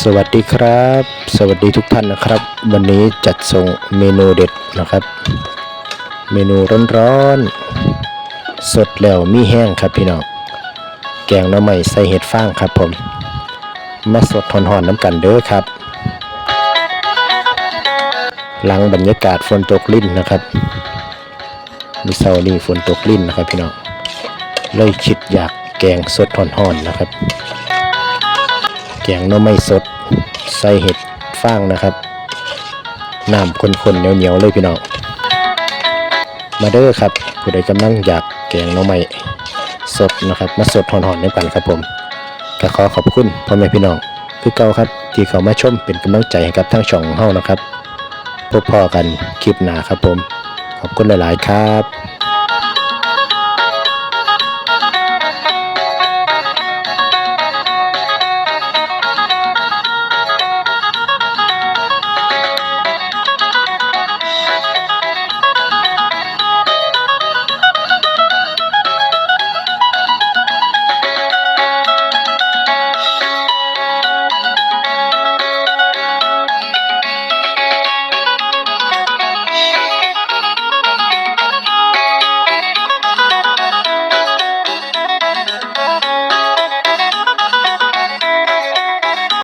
สวัสดีครับสวัสดีทุกท่านนะครับวันนี้จัดส่งเมนูเด็ดนะครับเมนูร้อนๆสดแล้วมีแห้งครับพี่น้องแกงหน่อไม้ใส่เห็ดฟางครับผมมาสดหอนๆน้ำกันเด้อครับหลังบรรยากาศฝนตกลิ่นนะครับมื้อเช้านี้ฝนตกลิ่นนะครับพี่น้องเลยคิดอยากแกงสดหอนๆนะครับแกงหน่อไม้สดใส่เห็ดฟางนะครับน้ำข้นๆเหนียวๆเลยพี่น้องมาเด้อครับผู้ใดกำลังอยากแกงหน่อไม้สดนะครับมาสดหอนๆด้วยกันครับผมก็ขอขอบคุณพ่อแม่พี่น้องคือเก่าครับที่เข้ามาชมเป็นกำลังใจให้กับทั้งช่องของเฮานะครับพบพอกันคลิปหน้าครับผมขอบคุณหลายๆครับ